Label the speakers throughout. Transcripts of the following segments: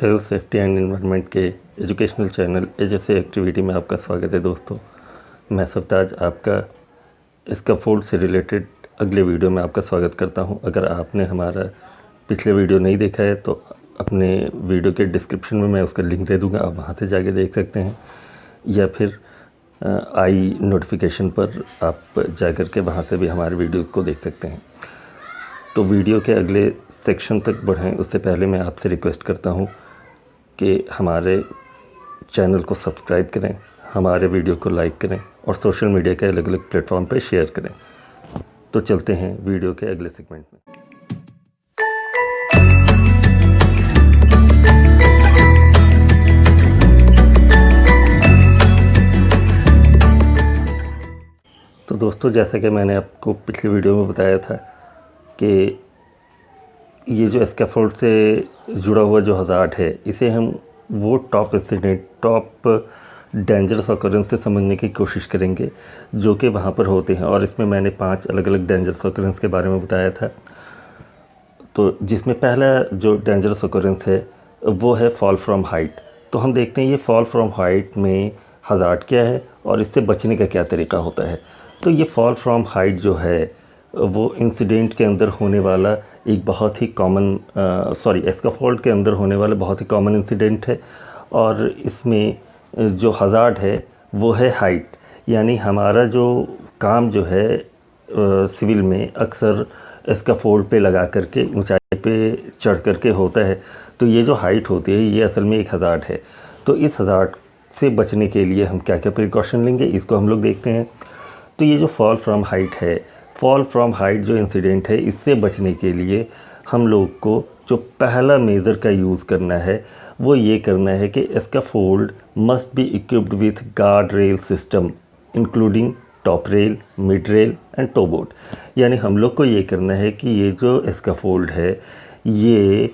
Speaker 1: Health safety and environment के educational channel एजैसे activity में आपका स्वागत है दोस्तों। मैं सरताज आपका स्कैफोल्ड से रिलेटेड अगले वीडियो में आपका स्वागत करता हूं। अगर आपने हमारा पिछले वीडियो नहीं देखा है तो अपने वीडियो के डिस्क्रिप्शन में मैं उसका लिंक दे दूंगा, आप वहां से जाके देख सकते हैं, या फिर आई नोटिफिकेशन पर आप जाकर के वहाँ से भी हमारे वीडियोज़ को देख सकते हैं। तो वीडियो के अगले सेक्शन तक बढ़ें उससे पहले मैं आपसे रिक्वेस्ट करता हूँ कि हमारे चैनल को सब्सक्राइब करें, हमारे वीडियो को लाइक करें और सोशल मीडिया के अलग अलग प्लेटफॉर्म पर शेयर करें। तो चलते हैं वीडियो के अगले सेगमेंट में। तो दोस्तों, जैसा कि मैंने आपको पिछले वीडियो में बताया था कि ये जो स्कैफोल्ड से जुड़ा हुआ जो हज़ार्ड है, इसे हम वो top incident, top dangerous occurrence से समझने की कोशिश करेंगे जो कि वहाँ पर होते हैं। और इसमें मैंने 5 अलग अलग डेंजरस ऑकरेंस के बारे में बताया था। तो जिसमें पहला जो डेंजरस ऑकरेंस है वो है फॉल फ्रॉम हाइट। तो हम देखते हैं ये फॉल फ्रॉम हाइट में हज़ार्ड क्या है और इससे बचने का क्या तरीका होता है। तो ये फॉल फ्रॉम हाइट जो है वो इंसिडेंट के अंदर होने वाला एक बहुत ही कॉमन स्कैफोल्ड के अंदर होने वाला बहुत ही कॉमन इंसिडेंट है। और इसमें जो हज़ार्ड है वो है हाइट, यानी हमारा जो काम जो है सिविल में अक्सर स्कैफोल्ड पे लगा करके ऊंचाई पे चढ़ करके होता है। तो ये जो हाइट होती है ये असल में एक हज़ार्ड है। तो इस हज़ार्ड से बचने के लिए हम क्या क्या प्रिकॉशन लेंगे इसको हम लोग देखते हैं। तो ये जो फॉल फ्रॉम हाइट है, फॉल फ्रॉम हाइट जो इंसिडेंट है, इससे बचने के लिए हम लोग को जो पहला मेजर का यूज़ करना है वो ये करना है कि scaffold must be equipped with guard rail system including top rail, mid rail and toe board. यानी हम लोग को ये करना है कि ये जो स्कैफोल्ड है ये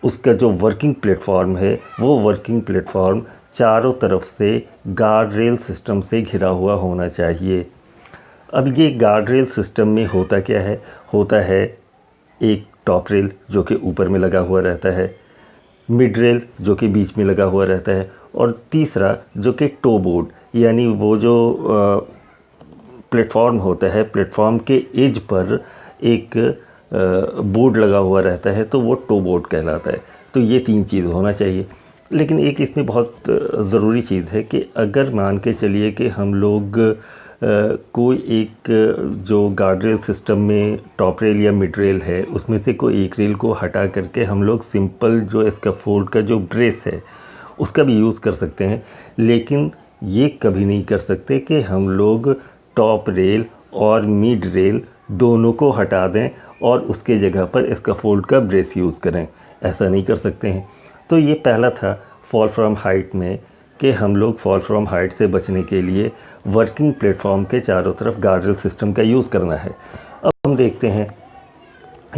Speaker 1: उसका जो वर्किंग प्लेटफॉर्म है वो वर्किंग प्लेटफॉर्म चारों तरफ से गार्ड रेल सिस्टम से घिरा हुआ होना चाहिए। अब ये गार्ड रेल सिस्टम में होता क्या है, होता है एक टॉप रेल जो कि ऊपर में लगा हुआ रहता है, मिड रेल जो कि बीच में लगा हुआ रहता है, और तीसरा जो कि टो बोर्ड, यानी वो जो प्लेटफॉर्म होता है, प्लेटफॉर्म के एज पर एक बोर्ड लगा हुआ रहता है, तो वो टो बोर्ड कहलाता है। तो ये 3 चीज़ होना चाहिए। लेकिन एक इसमें बहुत ज़रूरी चीज़ है कि अगर मान के चलिए कि हम लोग कोई एक जो गार्ड रेल सिस्टम में टॉप रेल या मिड रेल है उसमें से कोई एक रेल को हटा करके हम लोग सिंपल जो स्कैफोल्ड का जो ब्रेस है उसका भी यूज़ कर सकते हैं। लेकिन ये कभी नहीं कर सकते कि हम लोग टॉप रेल और मिड रेल दोनों को हटा दें और उसके जगह पर स्कैफोल्ड का ब्रेस यूज़ करें, ऐसा नहीं कर सकते हैं। तो ये पहला था फॉल फ्रॉम हाइट में कि हम लोग फॉल फ्रॉम हाइट से बचने के लिए वर्किंग प्लेटफॉर्म के चारों तरफ गार्ड रेल सिस्टम का यूज़ करना है। अब हम देखते हैं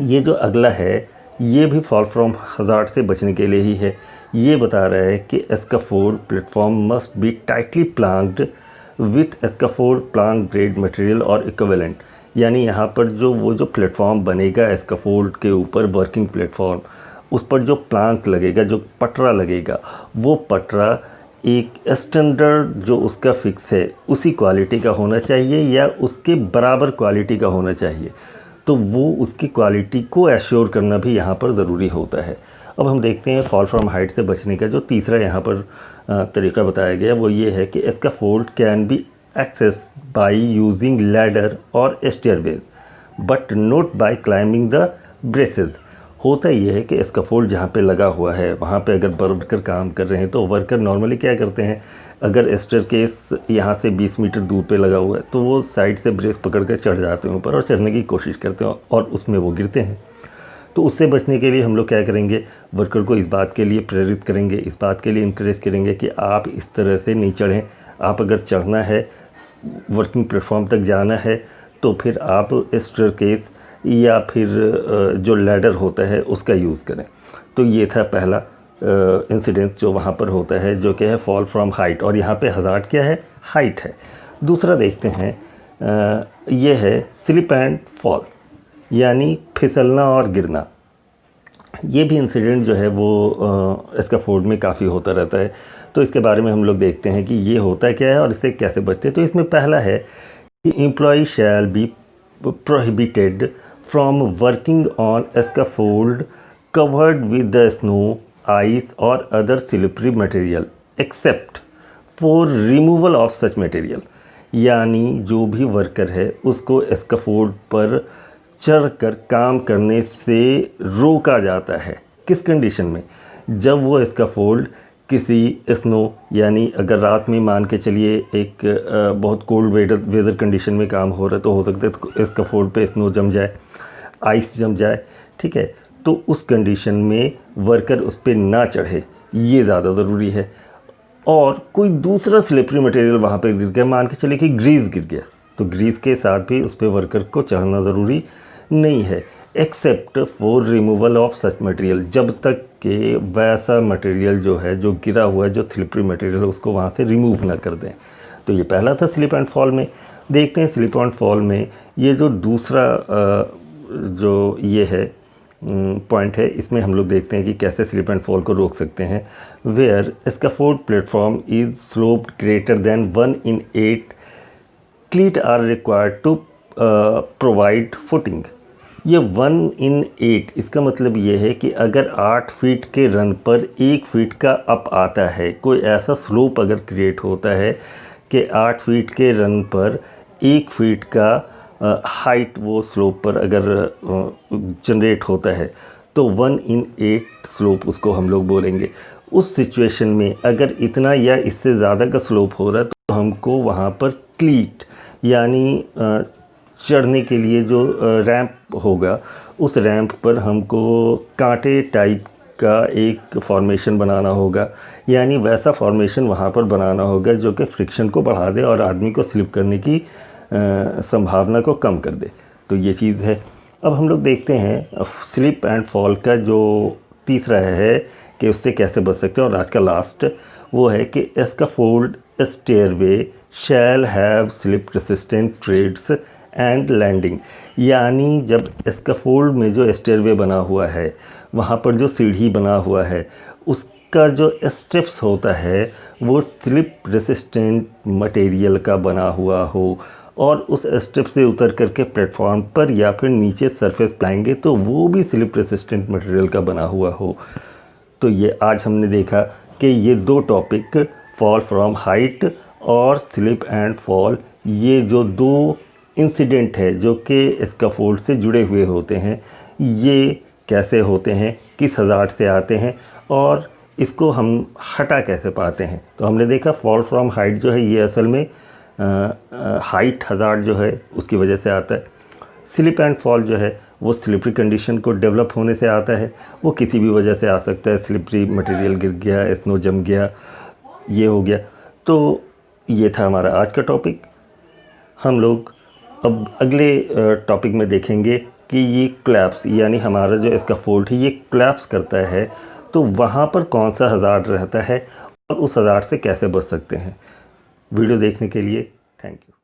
Speaker 1: ये जो अगला है ये भी फॉल फ्रॉम हज़ार्ड से बचने के लिए ही है। ये बता रहा है कि scaffold platform must be tightly planked with scaffold plank grade material और इक्विवेलेंट। यानी यहाँ पर जो प्लेटफॉर्म बनेगा स्कैफोल्ड के ऊपर, वर्किंग प्लेटफॉर्म, उस पर जो प्लांक लगेगा, जो पटरा लगेगा, वो पटरा एक स्टैंडर्ड जो उसका फिक्स है उसी क्वालिटी का होना चाहिए या उसके बराबर क्वालिटी का होना चाहिए। तो वो उसकी क्वालिटी को एश्योर करना भी यहाँ पर ज़रूरी होता है। अब हम देखते हैं फॉल फ्रॉम हाइट से बचने का जो तीसरा यहाँ पर तरीका बताया गया वो ये है कि scaffold can be access by using ladder और stairways but not by climbing the braces. होता ये है कि स्कैफोल्ड जहाँ पे लगा हुआ है वहाँ पे अगर वर्कर काम कर रहे हैं तो वर्कर नॉर्मली क्या करते हैं, अगर स्टेयरकेस यहाँ से 20 मीटर दूर पे लगा हुआ है तो वो साइड से ब्रेस पकड़ कर चढ़ जाते हैं ऊपर और चढ़ने की कोशिश करते हैं और उसमें वो गिरते हैं। तो उससे बचने के लिए हम लोग क्या करेंगे, वर्कर को इस बात के लिए प्रेरित करेंगे, इस बात के लिए इंकरेज करेंगे कि आप इस तरह से नहीं चढ़ें। आप अगर चढ़ना है, वर्किंग प्लेटफॉर्म तक जाना है तो फिर आप स्टेयरकेस या फिर जो लैडर होता है उसका यूज़ करें। तो ये था पहला इंसिडेंट जो वहाँ पर होता है जो कि है फॉल फ्रॉम हाइट, और यहाँ पे हज़ार्ड क्या है, हाइट है। दूसरा देखते हैं, ये है स्लिप एंड फॉल, यानी फिसलना और गिरना। ये भी इंसिडेंट जो है वो स्कैफोल्ड में काफ़ी होता रहता है। तो इसके बारे में हम लोग देखते हैं कि ये होता क्या है और इससे कैसे बचते हैं। तो इसमें पहला है कि employee shall be prohibited from working on scaffold covered with the snow, ice or other slippery material except for removal of such material। यानी जो भी वर्कर है उसको स्कैफोल्ड पर चढ़कर काम करने से रोका जाता है। किस कंडीशन में? जब वो स्कैफोल्ड किसी स्नो, यानी अगर रात में मान के चलिए एक बहुत कोल्ड वेदर कंडीशन में काम हो रहा है तो हो सकता है स्कैफोल्ड पे स्नो जम जाए, आइस जम जाए, ठीक है। तो उस कंडीशन में वर्कर उस पर ना चढ़े, ये ज़्यादा ज़रूरी है। और कोई दूसरा स्लिपरी मटेरियल वहाँ पे गिर गया, मान के चलिए कि ग्रीस गिर गया, तो ग्रीस के साथ भी उस पर वर्कर को चढ़ना ज़रूरी नहीं है, except for removal of such material. जब तक कि वैसा मटेरियल जो है, जो गिरा हुआ है, जो स्लिपरी मटेरियल है, उसको वहाँ से रिमूव ना कर दें। तो ये पहला था स्लिप एंड फॉल में। देखते हैं स्लिप एंड फॉल में ये जो दूसरा जो ये है पॉइंट है, इसमें हम लोग देखते हैं कि कैसे स्लिप एंड फॉल को रोक सकते हैं। Where scaffold platform is sloped greater than 1/8 cleat are required to provide footing. ये 1/8 इसका मतलब ये है कि अगर 8 फीट के रन पर 1 फीट का अप आता है, कोई ऐसा स्लोप अगर क्रिएट होता है कि 8 फीट के रन पर 1 फीट का हाइट वो स्लोप पर अगर जनरेट होता है, तो 1/8 स्लोप उसको हम लोग बोलेंगे। उस सिचुएशन में अगर इतना या इससे ज़्यादा का स्लोप हो रहा है तो हमको वहाँ पर क्लीट, यानी चढ़ने के लिए जो रैंप होगा, उस रैंप पर हमको कांटे टाइप का एक फॉर्मेशन बनाना होगा, यानी वैसा फॉर्मेशन वहाँ पर बनाना होगा जो कि फ्रिक्शन को बढ़ा दे और आदमी को स्लिप करने की संभावना को कम कर दे। तो ये चीज़ है। अब हम लोग देखते हैं स्लिप एंड फॉल का जो तीसरा है कि उससे कैसे बच सकते हैं, और आज का लास्ट वो है कि scaffold stairway shall have slip resistant treads and landing. यानी जब स्कैफोल्ड में जो स्टेयरवे बना हुआ है, वहाँ पर जो सीढ़ी बना हुआ है, उसका जो स्टेप्स होता है वो स्लिप रेसिस्टेंट मटेरियल का बना हुआ हो, और उस स्टेप से उतर करके प्लेटफॉर्म पर या फिर नीचे सरफेस पाएंगे तो वो भी स्लिप रेसिस्टेंट मटेरियल का बना हुआ हो। तो ये आज हमने देखा कि ये दो टॉपिक, फॉल फ्रॉम हाइट और स्लिप एंड फॉल, ये जो दो इंसिडेंट है जो कि स्कैफोल्ड से जुड़े हुए होते हैं, ये कैसे होते हैं, किस हज़ार्ड से आते हैं और इसको हम हटा कैसे पाते हैं। तो हमने देखा फॉल फ्रॉम हाइट जो है ये असल में हाइट हज़ार्ड जो है उसकी वजह से आता है। स्लिप एंड फॉल जो है वो स्लिपरी कंडीशन को डेवलप होने से आता है, वो किसी भी वजह से आ सकता है, स्लिपरी मटेरियल गिर गया, स्नो जम गया, ये हो गया। तो ये था हमारा आज का टॉपिक। हम लोग अब अगले टॉपिक में देखेंगे कि ये क्लैप्स, यानी हमारा जो स्कैफोल्ड है ये क्लैप्स करता है, तो वहाँ पर कौन सा हज़ार्ड रहता है और उस हज़ार्ड से कैसे बच सकते हैं। वीडियो देखने के लिए थैंक यू।